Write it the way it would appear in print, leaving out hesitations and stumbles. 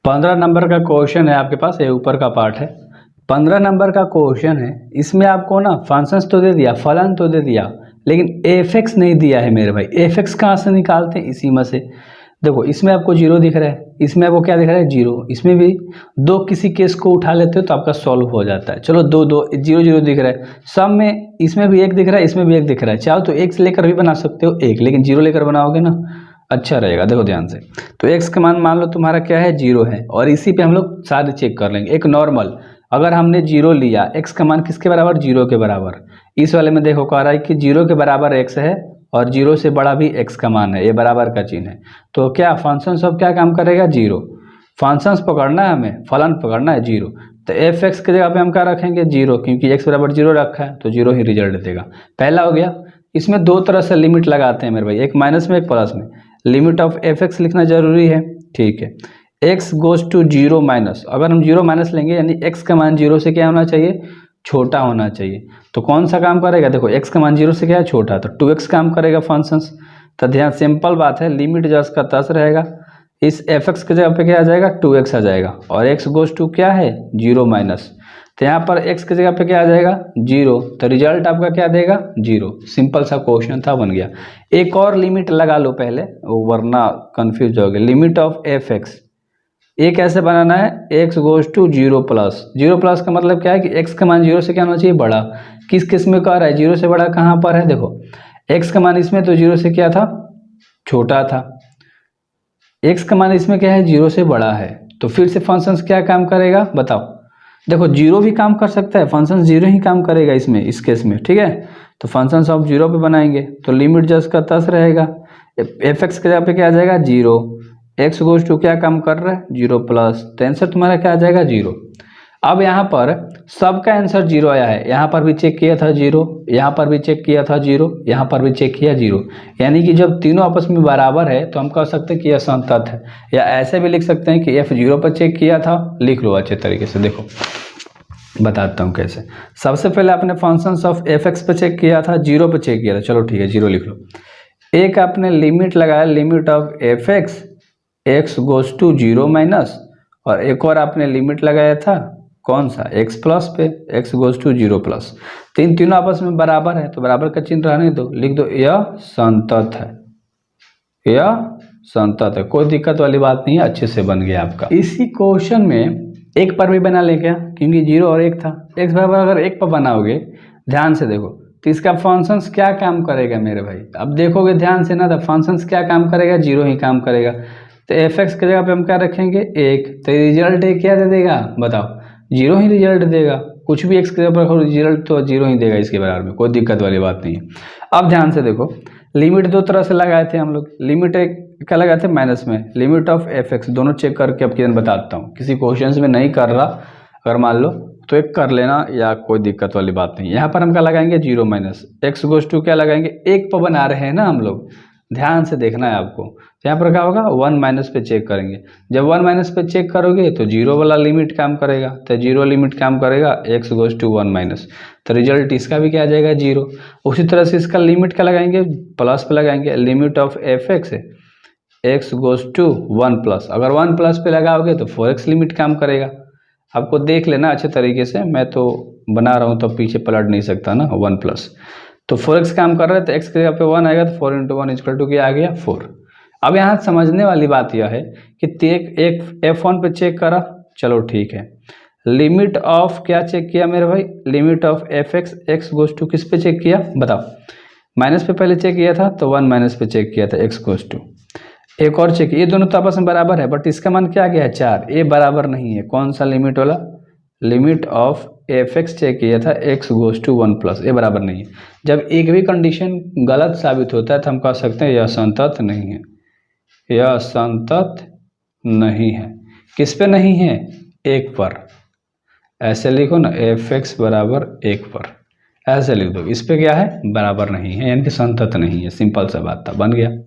15 number का question है आपके पास, ये ऊपर का पार्ट है। 15 नंबर का क्वेश्चन है, इसमें आपको ना फंक्शंस तो दे दिया, फलन तो दे दिया, लेकिन एफ एक्स नहीं दिया है मेरे भाई। एफ एक्स कहाँ से निकालते हैं, इसी में से। देखो इसमें आपको जीरो दिख रहा है, इसमें आपको क्या दिख रहा है, जीरो। इसमें भी दो किसी केस को उठा लेते हो तो आपका सॉल्व हो जाता है। चलो दो दो जीरो जीरो दिख रहा है, सब में इसमें भी एक दिख रहा है, इसमें भी एक दिख रहा है। चाहो तो एक से लेकर भी बना सकते हो एक, लेकिन जीरो लेकर बनाओगे ना अच्छा रहेगा। देखो ध्यान से, तो एक्स का मान मान लो तुम्हारा क्या है, जीरो है, और इसी पे हम लोग सारे चेक कर लेंगे। एक नॉर्मल, अगर हमने जीरो लिया, एक्स का मान किसके बराबर, जीरो के बराबर। इस वाले में देखो कह रहा है कि जीरो के बराबर एक्स है और जीरो से बड़ा भी एक्स का मान है, ये बराबर का चिन्ह है। तो क्या फंक्शन सब क्या काम करेगा, जीरो। फंक्शंस पकड़ना है हमें, फलन पकड़ना है जीरो। तो एफ एक्स की जगह पे हम क्या रखेंगे, जीरो, क्योंकि एक्स बराबर जीरो रखा है तो जीरो ही रिजल्ट देगा। पहला हो गया। इसमें दो तरह से लिमिट लगाते हैं मेरे भाई, एक माइनस में एक प्लस में। लिमिट ऑफ एफ एक्स लिखना जरूरी है, ठीक है। X goes to zero minus, अगर हम जीरो माइनस लेंगे यानी एक्स का मान जीरो से क्या होना चाहिए, छोटा होना चाहिए। तो कौन सा काम करेगा, देखो एक्स का मान जीरो से क्या है, छोटा, तो 2x काम करेगा फंक्शंस। तो ध्यान, सिंपल बात है, लिमिट जस का तस रहेगा। इस एफ एक्स की जगह पे क्या आ जाएगा, 2x आ जाएगा, और x गोज टू क्या है, जीरो माइनस। तो यहाँ पर x की जगह पे क्या आ जाएगा, जीरो, तो रिजल्ट आपका क्या देगा, जीरो। सिंपल सा क्वेश्चन था, बन गया। एक और लिमिट लगा लो पहले, वरना कंफ्यूज हो गए। लिमिट ऑफ एफ एक्स, ये कैसे बनाना है, x goes to zero plus. Zero plus का मतलब क्या है कि x का मान जीरो से क्या होना चाहिए, बड़ा। किस किस में कह रहा है, जीरो से बड़ा कहाँ पर है, देखो x का मान इसमें तो जीरो से क्या था, छोटा था। x का मान इसमें क्या है, जीरो से बड़ा है। तो फिर से फंक्शंस क्या काम करेगा बताओ। देखो जीरो भी काम कर सकता है, फंक्शन जीरो ही काम करेगा इसमें, इस केस में, ठीक है। तो फंक्शन आप जीरो पे बनाएंगे तो लिमिट जस का तस रहेगा। एफ एक्स के जगह पे क्या आ जाएगा, जीरो। एक्स गोज टू क्या काम कर रहा है, जीरो प्लस, तो आंसर तुम्हारा क्या आ जाएगा, जीरो। अब यहाँ पर सबका आंसर जीरो आया है, यहाँ पर भी चेक किया था जीरो, यहाँ पर भी चेक किया था जीरो, यहाँ पर भी चेक किया जीरो। यानी कि जब तीनों आपस में बराबर है तो हम कह सकते हैं कि यह संतत है। या ऐसे भी लिख सकते हैं कि एफ जीरो पर चेक किया था, लिख लो अच्छे तरीके से। देखो बताता हूँ कैसे। सबसे पहले आपने फंक्शंस ऑफ एफ एक्स पे चेक किया था, जीरो पे चेक किया था, चलो ठीक है जीरो लिख लो। एक आपने लिमिट लगाया, limit of F X, X goes to zero minus, और एक और आपने लिमिट लगाया था कौन सा, एक्स प्लस पे, X goes to zero plus. तीनों आपस में बराबर है तो बराबर का चिन्ह रहने दो, लिख दो यह संतत है, यह संतत है। कोई दिक्कत वाली बात नहीं है, अच्छे से बन गया आपका। इसी क्वेश्चन में एक पर भी बना ले क्या, क्योंकि जीरो और एक था। एक्स बराबर अगर एक पर बनाओगे, ध्यान से देखो, तो इसका फंक्शंस क्या काम करेगा मेरे भाई। अब देखोगे ध्यान से ना, तो फंक्शंस क्या काम करेगा, जीरो ही काम करेगा। तो एफ एक्स की जगह पे हम क्या रखेंगे, एक, तो रिजल्ट एक क्या दे देगा बताओ, जीरो ही रिजल्ट देगा। कुछ भी एक्स के जगह पर रिजल्ट तो जीरो ही देगा इसके बराबर में, कोई दिक्कत वाली बात नहीं है। अब ध्यान से देखो, लिमिट दो तरह से लगाए थे हम लोग। लिमिट एक क्या लगाए थे, माइनस में, लिमिट ऑफ एफ एक्स, दोनों चेक करके अब किरण बताता हूँ। किसी क्वेश्चन में नहीं कर रहा अगर मान लो तो एक कर लेना, या कोई दिक्कत वाली बात नहीं। यहाँ पर हम क्या लगाएंगे, zero minus, X goes to क्या लगाएंगे, एक पर बना रहे हैं ना हम लोग, ध्यान से देखना है आपको। तो यहाँ पर क्या होगा, वन माइनस पे चेक करेंगे। जब वन माइनस पे चेक करोगे तो जीरो वाला लिमिट काम करेगा, तो जीरो लिमिट काम करेगा, X goes to one minus, तो रिजल्ट इसका भी क्या आ जाएगा, जीरो। उसी तरह से इसका लिमिट क्या लगाएंगे, प्लस पे लगाएंगे। Limit of F X, X goes to one plus, अगर वन प्लस पे लगाओगे तो 4x लिमिट काम करेगा। आपको देख लेना अच्छे तरीके से, मैं तो बना रहा हूँ तो पीछे पलट नहीं सकता ना, वन प्लस, तो 4x काम कर रहा है, तो x के जगह पे 1 आएगा, तो 4 इंटू वन इक्वल टू क्या आ गया, 4। अब यहाँ समझने वाली बात यह है कि एक F1 पे चेक करा, चलो ठीक है। लिमिट ऑफ क्या चेक किया मेरे भाई, limit of F X, X goes to किस पे चेक किया बताओ, माइनस पे पहले चेक किया था तो वन माइनस पे चेक किया था, एक्स गोज टू। एक और चेक, ये दोनों तो आपस में बराबर है, बट इसका मान क्या गया है, 4, ये बराबर नहीं है। कौन सा लिमिट वाला, limit of F X check किया था, X goes to one plus, ये बराबर नहीं है। जब एक भी कंडीशन गलत साबित होता है तो हम कह सकते हैं यह संतत नहीं है, यह संतत नहीं है। किस पे नहीं है, एक पर। ऐसे लिखो ना, एफ एक्स बराबर एक पर, ऐसे लिख दो। इस पे क्या है, बराबर नहीं है, यानी कि संतत नहीं है। सिंपल सा बात था, बन गया।